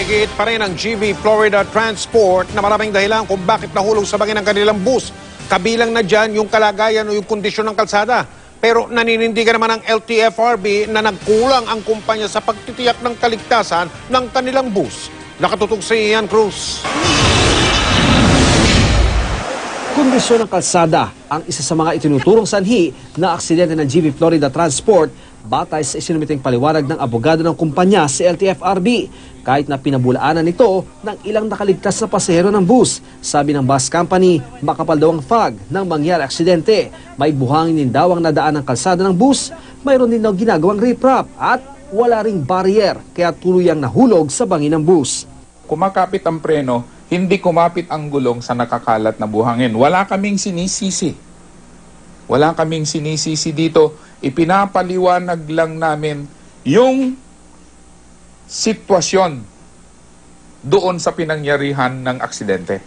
Iginigiit pa rin ang GV Florida Transport na maraming dahilan kung bakit nahulog sa bangin ang kanilang bus. Kabilang na dyan yung kalagayan o yung kondisyon ng kalsada. Pero naninindigan naman ang LTFRB na nagkulang ang kumpanya sa pagtitiyak ng kaligtasan ng kanilang bus. Nakatutok si Ian Cruz. Kondisyon ng kalsada ang isa sa mga itinuturong sanhi na aksidente ng GV Florida Transport batay sa isinumiting paliwanag ng abogado ng kumpanya sa LTFRB. Kahit na pinabulaanan nito ng ilang nakaligtas na pasahero ng bus. Sabi ng bus company, makapal daw ang fog ng mangyari aksidente. May buhangin din daw ang nadaan ng kalsada ng bus. Mayroon din daw ginagawang riprap at wala ring barrier kaya tuluyang nahulog sa bangin ng bus. Kumakapit ang preno, hindi kumapit ang gulong sa nakakalat na buhangin. Wala kaming sinisisi. Wala kaming sinisisi dito. Ipinapaliwanag lang namin yung sitwasyon doon sa pinangyarihan ng aksidente.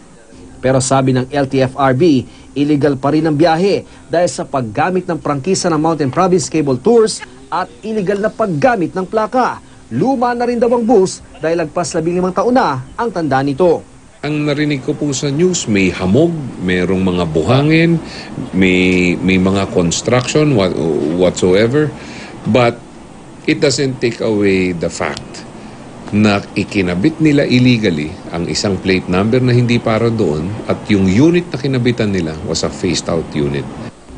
Pero sabi ng LTFRB, illegal pa rin ang biyahe dahil sa paggamit ng prangkisa ng Mountain Province Cable Tours at illegal na paggamit ng plaka. Luma na rin daw ang bus dahil lagpas 15 taon na ang tanda nito. Ang narinig ko po sa news, may hamog, mayroong mga buhangin, may mga construction whatsoever. But it doesn't take away the fact na ikinabit nila illegally ang isang plate number na hindi para doon at yung unit na kinabitan nila was a phased-out unit.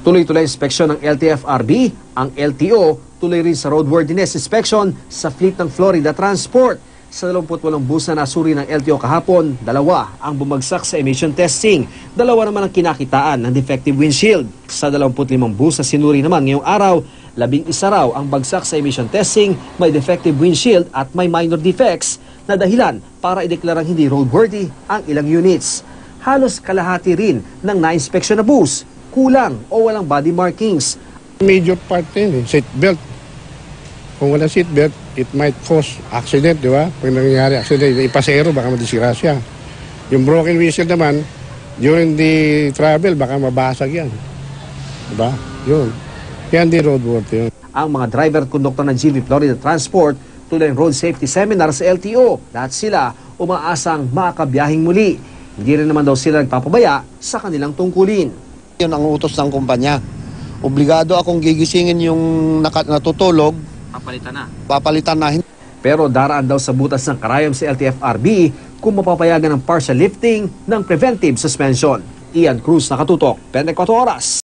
Tuloy-tuloy inspeksyon ng LTFRB, ang LTO, tuloy rin sa roadworthiness inspection sa fleet ng Florida Transport. Sa 28 bus na nasuri ng LTO kahapon, 2 ang bumagsak sa emission testing. 2 naman ang kinakitaan ng defective windshield. Sa 25 bus na sinuri naman ngayong araw, 11 raw ang bagsak sa emission testing, may defective windshield at may minor defects na dahilan para ideklarang hindi roadworthy ang ilang units. Halos kalahati rin ng na-inspeksyon na bus, kulang o walang body markings. Major part yun, seatbelt. Kung wala seatbelt, it might cause accident, di ba? Pag nangyayari accident, yung pasahero, baka madisgrasya. Yung broken windshield naman, during the travel, baka mabasag yan. Di ba? Yun. Kaya hindi roadworthy yun. Ang mga driver at konduktor ng GV Florida Transport tuloy ang road safety seminar sa LTO. Lahat sila umaasang makakabiyahing muli. Hindi rin naman daw sila nagpapabaya sa kanilang tungkulin. Yun ang utos ng kumpanya. Obligado akong gigisingin yung natutulog. Papalitan na. Pero daraan daw sa butas ng karayom sa LTFRB kung mapapayagan ng partial lifting ng preventive suspension. Ian Cruz, Nakatutok, 24 Oras.